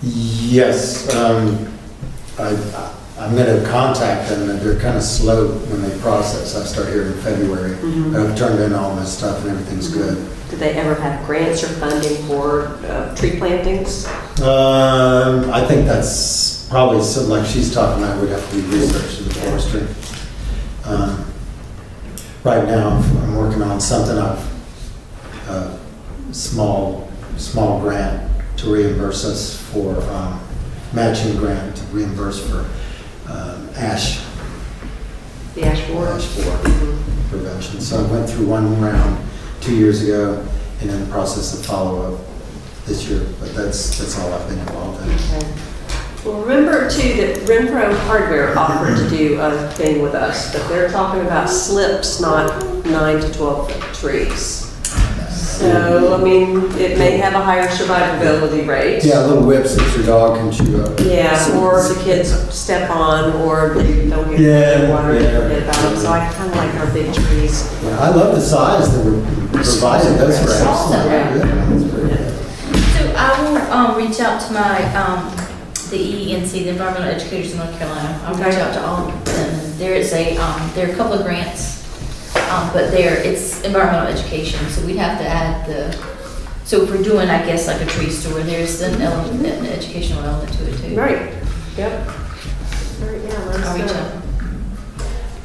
S4: Yes, I'm going to contact them, and they're kind of slow when they process. I start here in February.
S1: Mhm.
S4: I've turned in all my stuff, and everything's good.
S1: Do they ever have grants or funding for tree plantings?
S4: I think that's probably something like she's talking about, would have to be researched in the forestry. Right now, I'm working on something small grant to reimburse us for, matching grant to reimburse for ash
S1: The ash borer? Mhm.
S4: prevention. So I went through one round 2 years ago, and in the process of follow-up this year, but that's all I've been involved in.
S1: Okay. Well, remember too that Renfro Hardware offered to do a thing with us, but they're talking about slips, not 9 to 12 foot trees. So, I mean, it may have a higher survivability rate.
S4: Yeah, little whips that your dog can chew up.
S1: Yeah, or the kids step on, or they don't get
S4: Yeah,
S1: water and
S4: yeah.
S1: forget about them. So I kind of like our big trees.
S4: Yeah, I love the size that were provided, those were absolutely
S1: Yeah.
S4: good. That's very good.
S6: So I will reach out to my, the EENC, the Environmental Educators in North Carolina. I'll reach
S1: Okay.
S6: out to all of them. There is there are a couple of grants, but it's environmental education, so we'd have to add so if we're doing, I guess, like a tree store, there's an element, an educational element to it too.
S1: Right, yep. All right, yeah, let us
S6: I'll reach
S1: know.
S6: out.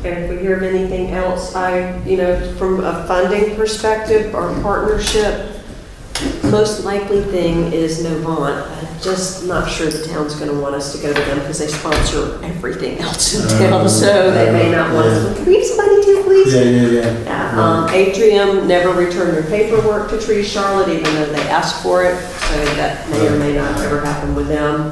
S1: And if we hear of anything else, from a funding perspective or partnership, most likely thing is Novant. I'm just not sure the town's gonna want us to go to them because they sponsor everything else in town, so they may not want us. Can we have somebody too, please?
S4: Yeah.
S1: Atrium never returned their paperwork to Tree Charlotte, even though they asked for it, so that may or may not ever happen with them.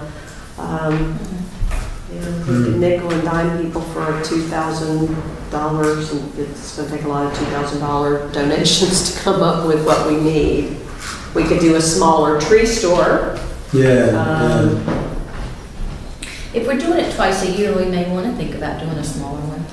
S1: We can nickel and dime people for $2,000, and it's gonna take a lot of $2,000 donations to come up with what we need. We could do a smaller tree store.
S4: Yeah.
S6: If we're doing it twice a year, we may want to think about doing a smaller one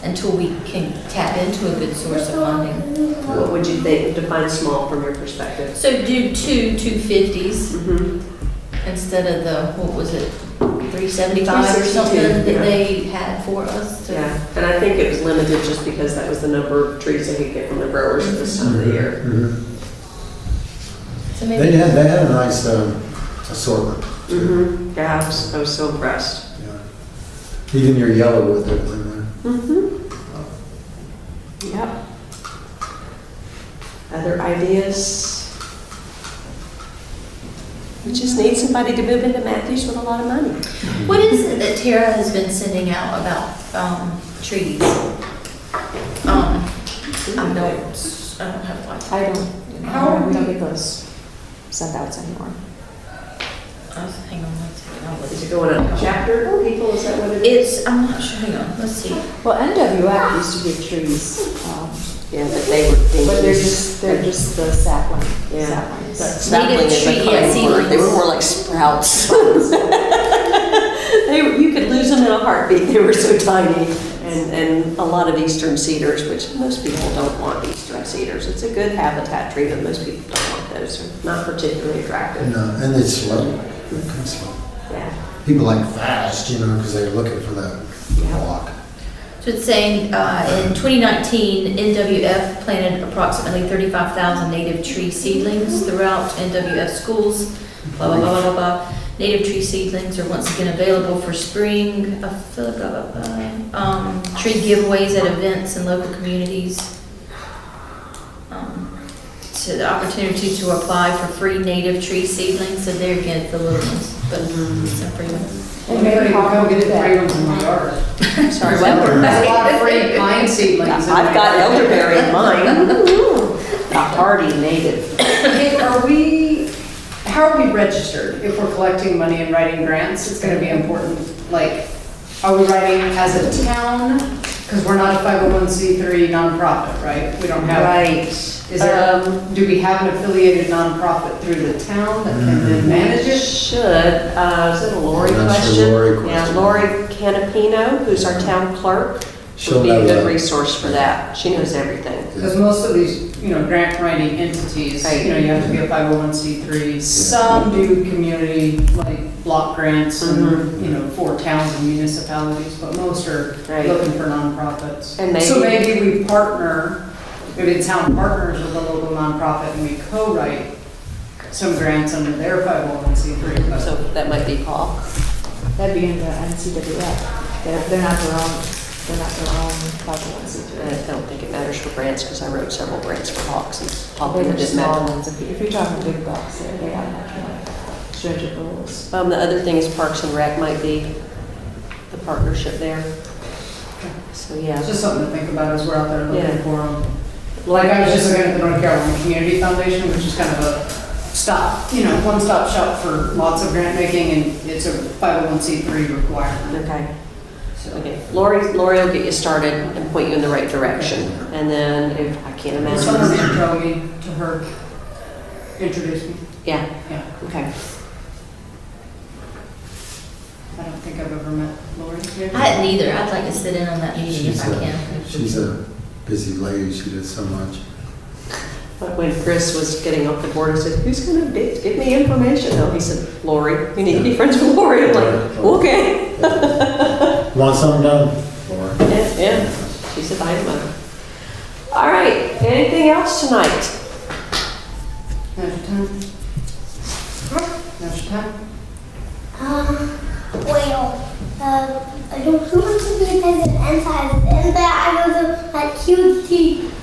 S6: until we can tap into a good source of funding.
S1: What would you think, define small from your perspective?
S6: So do 250s
S1: Mm-hmm.
S6: instead of what was it, 375 or something
S1: 362,
S6: that
S1: yeah.
S6: they had for us?
S1: Yeah, and I think it was limited just because that was the number of trees they could get from the growers at this time of the year.
S4: Mhm.
S6: So
S4: They
S6: maybe,
S4: had a nice assortment.
S1: Mm-hmm. Yeah, I was so impressed.
S4: Yeah. Even your yellow with it in there.
S1: Mm-hmm. Yep. Other ideas? We just need somebody to move into Matthews with a lot of money.
S6: what is it that Tara has been sending out about trees? I don't have like,
S2: I don't, we don't get those sent outs anymore.
S6: hang on one second.
S1: Is it going up chapter people, is that what it is?
S6: It's, I'm not sure, hang on, let's see.
S2: Well, NWF used to give trees,
S1: Yeah, but they were.
S2: but they're just the sapling,
S1: Yeah.
S2: saplings.
S1: Sapling is a
S6: Native tree,
S1: kind
S6: yeah,
S1: word. They were
S6: seedlings.
S1: more like sprouts. You could lose them in a heartbeat, they were so tiny. And a lot of eastern cedars, which most people don't want eastern cedars. It's a good habitat tree, but most people don't want those. They're not particularly attractive.
S4: No, and it's slow. They're kind of slow.
S1: Yeah.
S4: People like fast, because they're looking for that
S1: Yeah.
S4: walk.
S6: So it's saying, in 2019, NWF planted approximately 35,000 native tree seedlings throughout NWF schools, blah, blah, blah, blah, blah. Native tree seedlings are once again available for spring, blah, blah, blah, blah. Tree giveaways at events and local communities. So the opportunity to apply for free native tree seedlings, so there again, the little ones, but it's a free one.
S5: Anybody can go get the free ones in my yard.
S1: Sorry,
S5: There's a
S1: what?
S5: lot of free pine seedlings. in
S1: I've
S5: my
S1: got
S5: yard.
S1: elderberry in mine. A hardy native.
S5: How are we registered if we're collecting money and writing grants? It's gonna be important, like, are we writing as a town? Because we're not a 501c3 nonprofit, right? We don't have.
S1: Right.
S5: Is there, do we have an affiliated nonprofit through the town that can then manage it?
S1: Should, is it a Lori
S4: That's a
S1: question?
S4: Lori
S1: Yeah,
S4: question.
S1: Lori Canopino, who's our town clerk,
S4: She'll
S1: would be a
S4: know
S1: good
S4: that.
S1: resource for that. She knows everything.
S5: Because most of these, grant writing entities,
S1: Right.
S5: you have to be a 501c3. Some do community, like block grants and, for towns and municipalities, but most are
S1: Right.
S5: looking for nonprofits.
S1: And
S5: So
S1: maybe-
S5: maybe we partner, maybe the town partners with a local nonprofit and we co-write some grants under their 501c3. but-
S1: So that might be Paul.
S2: That'd be in the NCWF. They're not their own 501c3.
S1: I don't think it matters for grants because I wrote several grants for Hawks and Paul
S2: They're
S1: didn't
S2: small
S1: matter.
S2: ones. If you're talking big bucks, they have like stringent rules.
S1: The other thing is Parks and Rec might be the partnership there. So, yeah.
S5: It's just something to think about as we're out there
S1: Yeah.
S5: looking for them. Like I was just looking at the North Carolina Community Foundation, which is kind of a one-stop shop for lots of grant making, and it's a 501c3 requirement.
S1: Okay.
S5: So,
S1: Okay, Lori will get you started and point you in the right direction. And then if, I can't
S5: Will someone
S1: imagine.
S5: intro me to her, introduce me?
S1: Yeah,
S5: Yeah,
S1: okay.
S5: I don't think I've ever met Lori.
S6: I hadn't either. I'd like to sit in on that meeting if I can.
S4: She's a busy lady, she does so much.
S1: But when Chris was getting off the board, I said, who's gonna give me information? Oh, he said, Lori, you need to be friends with Lori. I'm like, okay.
S4: Want something done? Laura?
S1: Yeah, she's a dynamo. All right, anything else tonight?
S5: Now's your time. Now's your time.
S7: I don't want to be as an incisors, and that I was like huge teeth.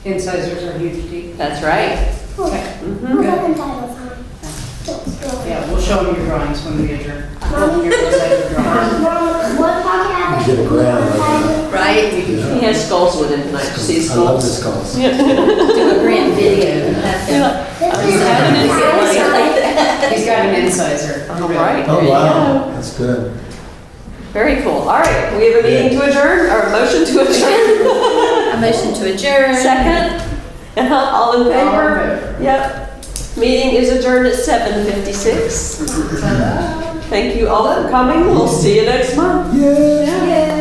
S5: Incisors are huge teeth.
S1: That's right.
S5: Okay.
S1: Mhm.
S7: What incisors
S5: Yeah, we'll show them your drawings when we adjourn.
S7: Mommy?
S5: Your incisor drawings.
S7: What pocket
S4: You get a grant, like,
S1: Right? He has skulls with him tonight. You see his
S4: I love the
S1: skulls?
S4: skulls.
S6: Do a grant video. Have them-
S5: He's got an incisor.
S1: All right.
S4: Oh,
S1: there you
S4: wow,
S1: go.
S4: that's good.
S1: Very cool. All right, we have a meeting to adjourn, or a motion to adjourn.
S6: A motion to adjourn.
S1: Second? All in
S5: All in
S1: favor?
S5: favor.
S1: Yep. Meeting is adjourned at 7:56. Thank you all for coming. We'll see you next month.
S4: Yay!
S1: Yeah.